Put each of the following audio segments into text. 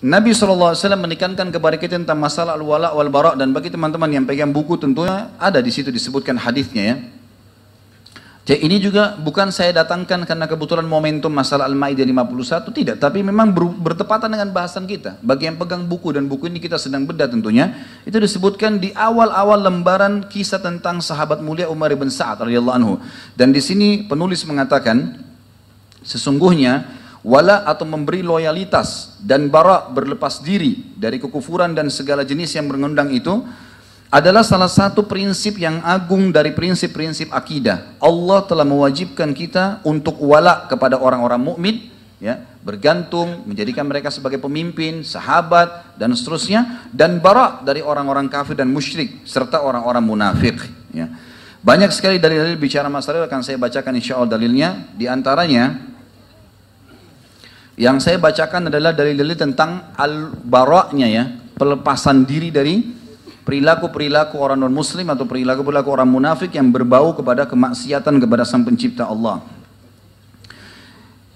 Nabi SAW menekankan kepada kita tentang masalah al-wala wal bara, dan bagi teman-teman yang pegang buku tentunya ada di situ disebutkan hadisnya ya. Jadi ini juga bukan saya datangkan karena kebetulan momentum masalah Al-Maidah 51, tidak, tapi memang bertepatan dengan bahasan kita. Bagi yang pegang buku, dan buku ini kita sedang bedah tentunya, itu disebutkan di awal-awal lembaran kisah tentang sahabat mulia Umar bin Sa'ad radhiyallahu anhu. Dan di sini penulis mengatakan sesungguhnya wala atau memberi loyalitas dan bara berlepas diri dari kekufuran dan segala jenis yang mengundang itu adalah salah satu prinsip yang agung dari prinsip-prinsip akidah. Allah telah mewajibkan kita untuk wala kepada orang-orang mukmin, ya, bergantung, menjadikan mereka sebagai pemimpin, sahabat dan seterusnya, dan bara dari orang-orang kafir dan musyrik serta orang-orang munafik. Ya. Banyak sekali dalil-dalil bicara masalah, akan saya bacakan insyaallah dalilnya. Di antaranya yang saya bacakan adalah dalil-dalil tentang al-bara'-nya ya, pelepasan diri dari perilaku-perilaku orang non-muslim atau perilaku-perilaku orang munafik yang berbau kepada kemaksiatan kepada Sang Pencipta Allah.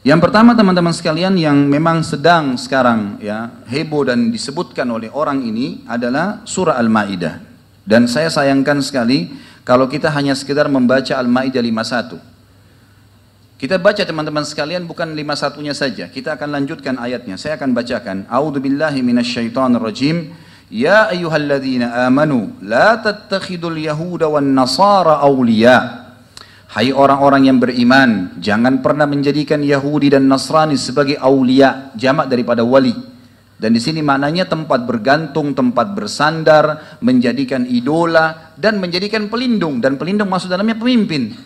Yang pertama teman-teman sekalian yang memang sedang sekarang ya heboh dan disebutkan oleh orang ini adalah surah Al-Maidah. Dan saya sayangkan sekali kalau kita hanya sekedar membaca Al-Maidah 51. Kita baca teman-teman sekalian bukan 51-nya saja. Kita akan lanjutkan ayatnya. Saya akan bacakan. A'udzubillahi minasyaitonirrajim. Ya ayyuhalladzina amanu la tattakhidul yahuda wan nasara awliya. Hai orang-orang yang beriman, jangan pernah menjadikan Yahudi dan Nasrani sebagai aulia, jamak daripada wali. Dan di sini maknanya tempat bergantung, tempat bersandar, menjadikan idola dan menjadikan pelindung, dan pelindung masuk dalamnya pemimpin.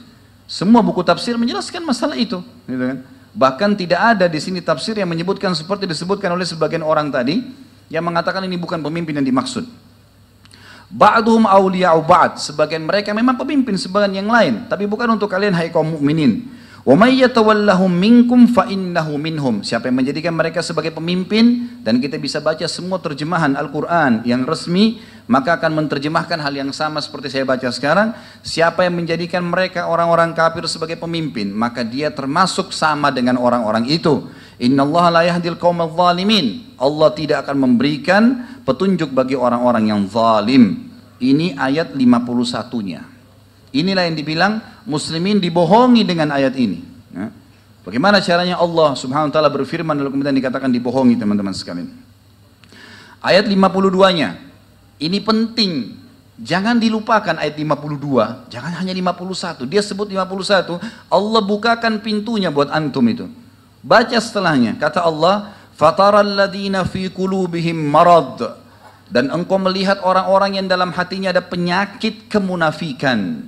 Semua buku tafsir menjelaskan masalah itu, gitu kan? Bahkan tidak ada di sini tafsir yang menyebutkan seperti disebutkan oleh sebagian orang tadi yang mengatakan ini bukan pemimpin yang dimaksud. Ba'duhum awliya'u ba'd, sebagian mereka memang pemimpin sebagian yang lain, tapi bukan untuk kalian hai kaum mukminin. Wa may yatawallahum minkum fa innahu minhum. Siapa yang menjadikan mereka sebagai pemimpin, dan kita bisa baca semua terjemahan Al-Qur'an yang resmi, maka akan menerjemahkan hal yang sama seperti saya baca sekarang. Siapa yang menjadikan mereka orang-orang kafir sebagai pemimpin, maka dia termasuk sama dengan orang-orang itu. Innallaha la yahdil qaumadz zalimin. Allah tidak akan memberikan petunjuk bagi orang-orang yang zalim. Ini ayat 51-nya. Inilah yang dibilang muslimin dibohongi dengan ayat ini. Ya. Bagaimana caranya Allah subhanahu wa ta'ala berfirman lalu kemudian dikatakan dibohongi teman-teman sekalian. Ayat 52-nya. Ini penting. Jangan dilupakan ayat 52. Jangan hanya 51. Dia sebut 51. Allah bukakan pintunya buat antum itu. Baca setelahnya. Kata Allah, "Fataral ladzina fi qulubihim marad." Dan engkau melihat orang-orang yang dalam hatinya ada penyakit kemunafikan.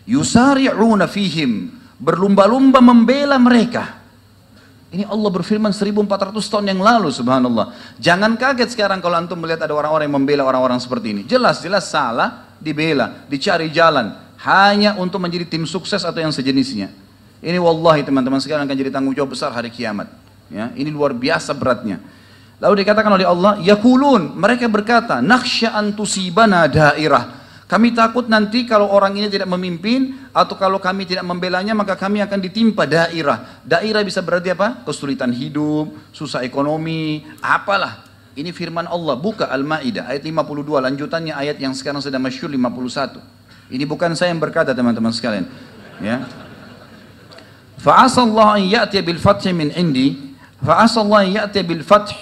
Yusari'una fihim, berlumba-lumba membela mereka. Ini Allah berfirman 1400 tahun yang lalu, subhanallah. Jangan kaget sekarang kalau antum melihat ada orang-orang yang membela orang-orang seperti ini. Jelas-jelas salah, dibela, dicari jalan hanya untuk menjadi tim sukses atau yang sejenisnya. Ini wallahi teman-teman sekalian akan jadi tanggung jawab besar hari kiamat. Ya, ini luar biasa beratnya. Lalu dikatakan oleh Allah, yaqulun, mereka berkata, nakhsha an tusibana dairah. Kami takut nanti kalau orang ini tidak memimpin atau kalau kami tidak membelanya maka kami akan ditimpa dairah. Dairah bisa berarti apa? Kesulitan hidup, susah ekonomi, apalah. Ini firman Allah, buka Al-Maidah ayat 52, lanjutannya ayat yang sekarang sedang masyhur 51. Ini bukan saya yang berkata teman-teman sekalian. Ya. Fa'asallahu an ya'tiya bil fathi min indi, fa'asallahu an ya'tiya bil fath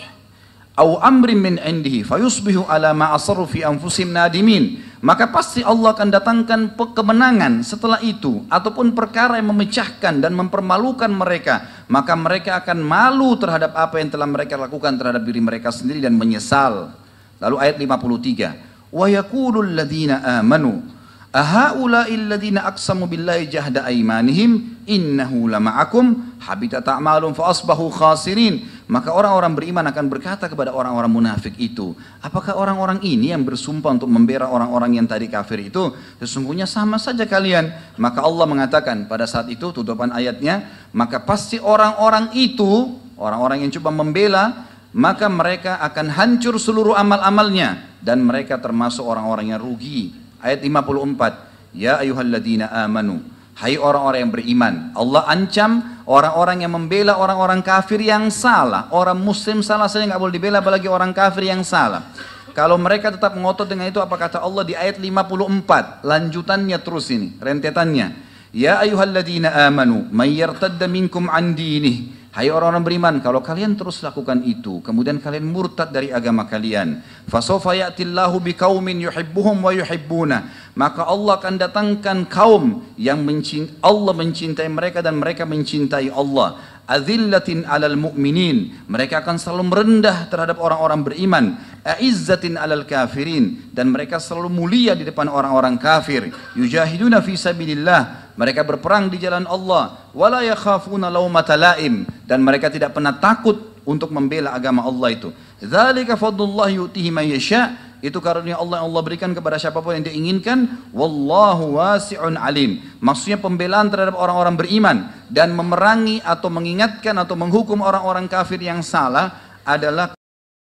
aw amrin min indihi fayusbihu ala ma asarru fi anfusihim nadimin. Maka pasti Allah akan datangkan kemenangan setelah itu ataupun perkara yang memecahkan dan mempermalukan mereka, maka mereka akan malu terhadap apa yang telah mereka lakukan terhadap diri mereka sendiri dan menyesal. Lalu ayat 53, wa yaqulul ladzina amanu ahaula'il ladzina aqsamu billahi jahda aymanihim innahu lama'akum habitat a'malum fa asbahu khasirin. Maka orang-orang beriman akan berkata kepada orang-orang munafik itu, apakah orang-orang ini yang bersumpah untuk membela orang-orang yang tadi kafir itu? Sesungguhnya sama saja kalian. Maka Allah mengatakan pada saat itu, tutupan ayatnya, maka pasti orang-orang itu, orang-orang yang coba membela, maka mereka akan hancur seluruh amal-amalnya dan mereka termasuk orang-orang yang rugi. Ayat 54, ya ayyuhalladzina amanu, hai orang-orang yang beriman, Allah ancam Orang-orang yang membela orang-orang kafir yang salah. Orang muslim salah saja nggak boleh dibela, apalagi orang kafir yang salah. Kalau mereka tetap ngotot dengan itu, apa kata Allah di ayat 54? Lanjutannya terus ini, rentetannya. Ya ayyuhalladzina amanu, may yartadda minkum an dinih. Hai orang-orang beriman, kalau kalian terus lakukan itu, kemudian kalian murtad dari agama kalian, fasawfa ya'tillahu biqaumin yuhibbuhum wa yuhibbuna, maka Allah akan datangkan kaum yang Allah mencintai mereka dan mereka mencintai Allah. Azillatin alal mu'minin, mereka akan selalu merendah terhadap orang-orang beriman. Aizzatin alal kafirin, dan mereka selalu mulia di depan orang-orang kafir. Yujahiduna fi sabilillah, mereka berperang di jalan Allah. Wala yakhafuna laumata laim, dan mereka tidak pernah takut untuk membela agama Allah itu. Dzalika fadlullah yu'tihi man yasha, itu karunia Allah yang Allah berikan kepada siapapun yang diinginkan. Wallahu wasi'un alim, maksudnya pembelaan terhadap orang-orang beriman dan memerangi atau mengingatkan atau menghukum orang-orang kafir yang salah adalah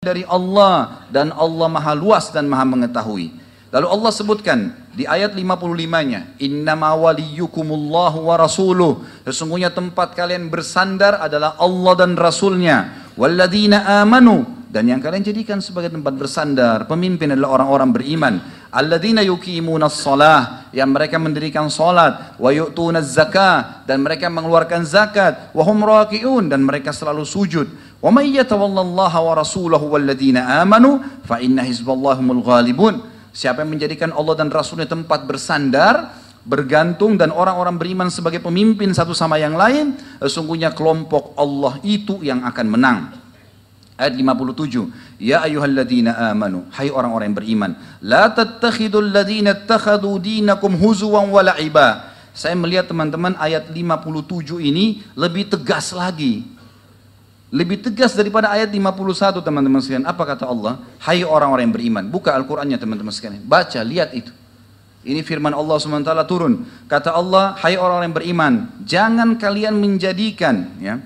dari Allah, dan Allah maha luas dan maha mengetahui. Lalu Allah sebutkan di ayat 55-nya, innama waliyukumullahu wa rasuluh, sesungguhnya tempat kalian bersandar adalah Allah dan Rasulnya. Walladzina amanu, dan yang kalian jadikan sebagai tempat bersandar, pemimpin adalah orang-orang beriman. Alladzina yuqimunas shalah, yang mereka mendirikan salat, wa yu'tunaz zakah, dan mereka mengeluarkan zakat, wa hum raki'un, dan mereka selalu sujud. Wa may yatawallallaha wa rasulahu walladzina amanu fa inna hizballahi humul ghalibun. Siapa yang menjadikan Allah dan Rasulnya tempat bersandar, bergantung, dan orang-orang beriman sebagai pemimpin satu sama yang lain, sesungguhnya kelompok Allah itu yang akan menang. Ayat 57, ya ayyuhalladzina amanu, hai orang-orang yang beriman, la tattakhidul ladzina ittakhadhu dinakum huzuwan wa la'iba. Saya melihat teman-teman ayat 57 ini lebih tegas lagi. Lebih tegas daripada ayat 51 teman-teman sekalian. Apa kata Allah? Hai orang-orang yang beriman. Buka Al-Qur'annya teman-teman sekalian. Baca, lihat itu. Ini firman Allah SWT turun. Kata Allah, hai orang-orang yang beriman, jangan kalian menjadikan, ya,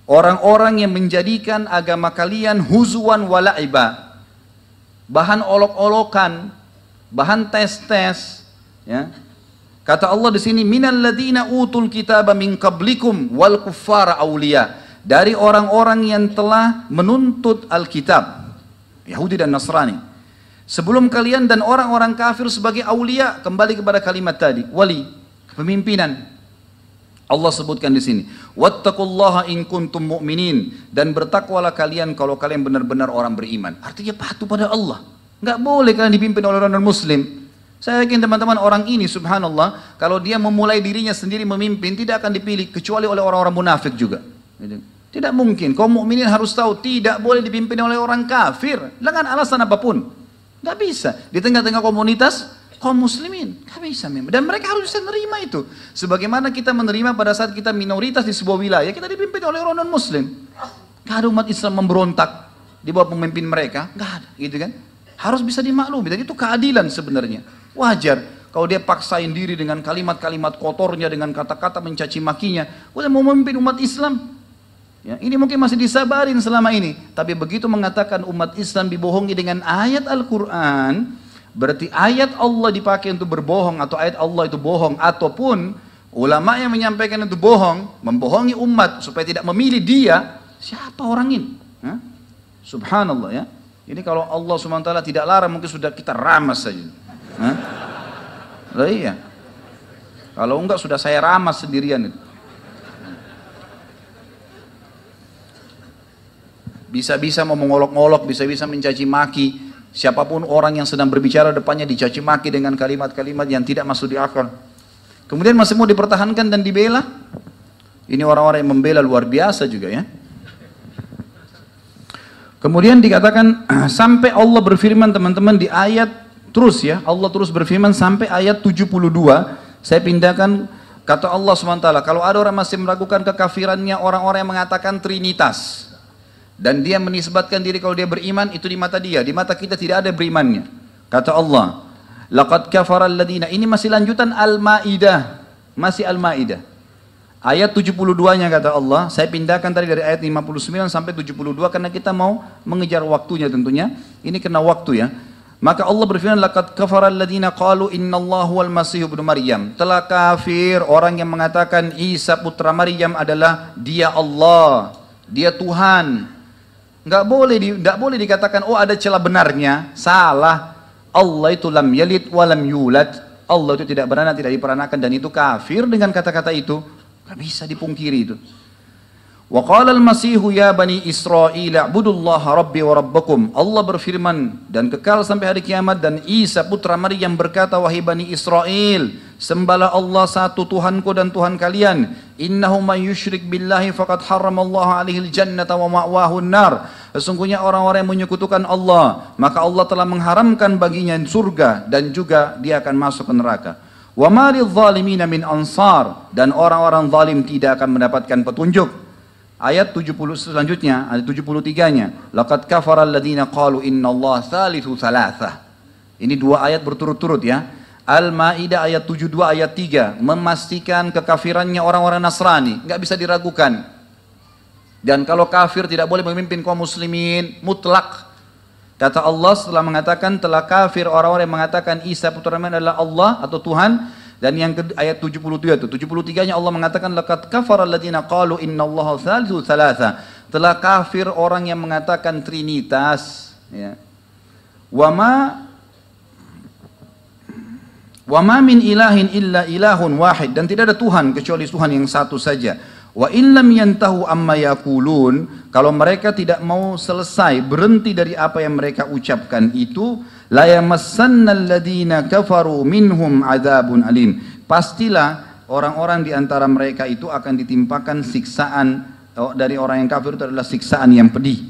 orang-orang yang menjadikan agama kalian huzuan wala'iba, bahan olok-olokan, bahan tes-tes, ya. Kata Allah di sini, minal ladina utul kitaba min qablikum wal kuffara awliya, dari orang-orang yang telah menuntut Alkitab, Yahudi dan Nasrani, sebelum kalian, dan orang-orang kafir sebagai awliya. Kembali kepada kalimat tadi, wali, kepemimpinan. Allah sebutkan di sini, wattaqullaha in kuntum mu'minin, dan bertakwalah kalian kalau kalian benar-benar orang beriman. Artinya patuh pada Allah. Nggak boleh kalian dipimpin oleh orang non-muslim. Saya yakin teman-teman, orang ini subhanallah, kalau dia memulai dirinya sendiri memimpin, tidak akan dipilih kecuali oleh orang-orang munafik juga. Tidak mungkin. Kaum mukminin harus tahu tidak boleh dipimpin oleh orang kafir dengan alasan apapun. Nggak bisa. Di tengah-tengah komunitas kaum muslimin, nggak bisa memang. Dan mereka harus bisa menerima itu. Sebagaimana kita menerima pada saat kita minoritas di sebuah wilayah, kita dipimpin oleh orang non muslim. Nggak ada umat Islam memberontak di bawah pemimpin mereka, nggak ada, gitu kan? Harus bisa dimaklumi. Dan itu keadilan sebenarnya. Wajar. Kalau dia paksain diri dengan kalimat-kalimat kotornya, dengan kata-kata mencaci makinya, udah mau memimpin umat Islam. Ya, ini mungkin masih disabarin selama ini, tapi begitu mengatakan umat Islam dibohongi dengan ayat Al-Quran, berarti ayat Allah dipakai untuk berbohong, atau ayat Allah itu bohong, ataupun ulama yang menyampaikan itu bohong, membohongi umat supaya tidak memilih dia. Siapa orang ini? Hah? Subhanallah, ya. Ini kalau Allah SWT tidak larang, mungkin sudah kita ramas saja. Hah? Lah iya. Kalau enggak sudah saya ramas sendirian itu. Bisa-bisa mau mengolok-olok, bisa-bisa mencaci maki. Siapapun orang yang sedang berbicara depannya dicaci maki dengan kalimat-kalimat yang tidak masuk di akal. Kemudian masih mau dipertahankan dan dibela. Ini orang-orang yang membela luar biasa juga, ya. Kemudian dikatakan sampai Allah berfirman teman-teman di ayat terus, ya. Allah terus berfirman sampai ayat 72. Saya pindahkan, kata Allah SWT, kalau ada orang masih meragukan kekafirannya orang-orang yang mengatakan Trinitas, dan dia menisbatkan diri kalau dia beriman, itu di mata dia, di mata kita tidak ada berimannya. Kata Allah, laqad kafara alladina, ini masih lanjutan Al-Maidah, masih Al-Maidah. Ayat 72-nya kata Allah, saya pindahkan tadi dari ayat 59 sampai 72 karena kita mau mengejar waktunya tentunya. Ini kena waktu, ya. Maka Allah berfirman, laqad kafara alladziina qalu innallahu wal masih ibnu Maryam. Telah kafir orang yang mengatakan Isa putra Maryam adalah dia Allah, dia Tuhan. Enggak boleh dikatakan oh ada celah benarnya. Salah. Allah itu lam yalid wa lam yulad. Allah itu tidak beranak, tidak diperanakan, dan itu kafir dengan kata-kata itu. Enggak bisa dipungkiri itu. Wa qala al-masihu ya bani Israil a'budullaha rabbi wa rabbakum. Allah berfirman dan kekal sampai hari kiamat, dan Isa putra Maryam berkata, wahai bani Israel, sembahlah Allah satu Tuhanku dan Tuhan kalian. Innahu man yusyrik billahi faqad harramallahu alaihi al-jannata wa ma'wahu an-nar. Sesungguhnya orang-orang yang menyekutukan Allah, maka Allah telah mengharamkan baginya surga dan juga dia akan masuk ke neraka. Wa ma lidh-dhalimina min ansar, dan orang-orang zalim tidak akan mendapatkan petunjuk. Ayat 70 selanjutnya, ayat 73-nya. Laqad kafara alladziina qalu innallaha tsalitsu tsalatsah. Ini dua ayat berturut-turut ya. Al-Maidah ayat 72 ayat 3 memastikan kekafirannya orang-orang Nasrani, enggak bisa diragukan. Dan kalau kafir tidak boleh memimpin kaum muslimin mutlak. Kata Allah setelah mengatakan telah kafir orang-orang yang mengatakan Isa putra Maryam adalah Allah atau Tuhan. Dan yang ayat 73 itu, 73-nya Allah mengatakan laqad kafara alladziina qalu innallaha tsalitsu tsalatsa. Telah kafir orang yang mengatakan trinitas, ya. Wa ma min ilahin illa ilahun wahid, dan tidak ada Tuhan kecuali Tuhan yang satu saja. Wa in lam yantahu amma yaqulun, kalau mereka tidak mau selesai berhenti dari apa yang mereka ucapkan itu, la yamassannal ladzina kafaru minhum adzabun alim. Pastilah orang-orang di antara mereka itu akan ditimpakan siksaan dari orang yang kafir, itu adalah siksaan yang pedih.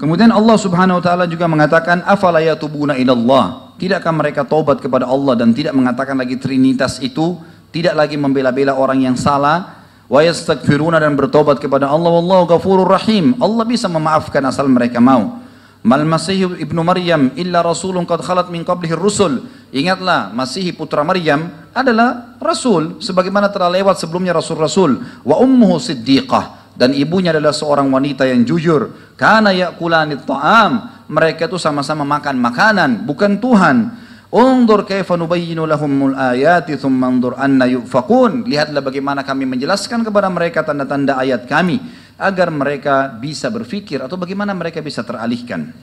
Kemudian Allah Subhanahu wa taala juga mengatakan afala yatubuna ilallah. Tidakkah mereka taubat kepada Allah dan tidak mengatakan lagi trinitas itu, tidak lagi membela-bela orang yang salah, wa yastaghfiruna, dan bertobat kepada Allah, wallahu ghafurur rahim. Allah bisa memaafkan asal mereka mau. Mal Masih ibnu Maryam illa rasulun qad khalat min qablihi rusul. Ingatlah, Masih putra Maryam adalah rasul sebagaimana telah lewat sebelumnya rasul-rasul. Wa ummuhu siddiqah, dan ibunya adalah seorang wanita yang jujur. Kana ya'kulanit ta'am, mereka itu sama-sama makan makanan, bukan Tuhan. Undur kaifa nubayyinu lahumul ayati thumma undur anna yufakun. Lihatlah bagaimana kami menjelaskan kepada mereka tanda-tanda ayat kami agar mereka bisa berfikir, atau bagaimana mereka bisa teralihkan.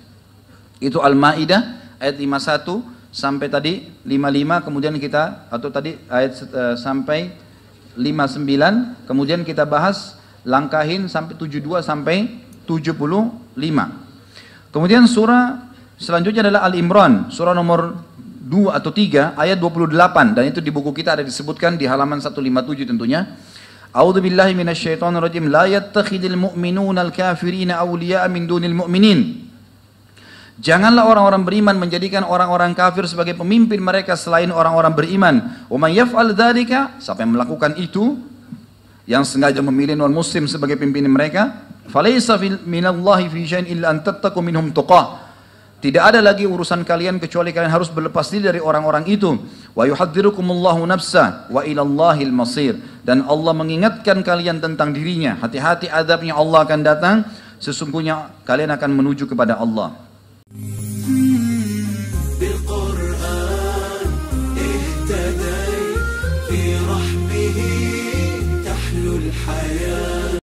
Itu Al-Maidah ayat 51 sampai tadi 55, kemudian kita atau tadi ayat sampai 59, kemudian kita bahas langkahin sampai 72 sampai 75. Kemudian surah selanjutnya adalah Al-Imran, surah nomor 2 atau 3 ayat 28, dan itu di buku kita ada disebutkan di halaman 157 tentunya. A'udzu billahi minasyaitonir rajim. La yattakhidul mu'minuna al-kafirina awliya'a min dunil mu'minin. Janganlah orang-orang beriman menjadikan orang-orang kafir sebagai pemimpin mereka selain orang-orang beriman. Wa may yaf'al dzalika, siapa yang melakukan itu, yang sengaja memilih non-muslim sebagai pimpinan mereka, falaysa minallahi fi syai'in illa an tattaqu minhum tuqah. Tidak ada lagi urusan kalian kecuali kalian harus berlepas diri dari orang-orang itu. Wa yuhadzirukumullahu nafsa wa ilallahil masir. Dan Allah mengingatkan kalian tentang dirinya. Hati-hati, azabnya Allah akan datang. Sesungguhnya kalian akan menuju kepada Allah.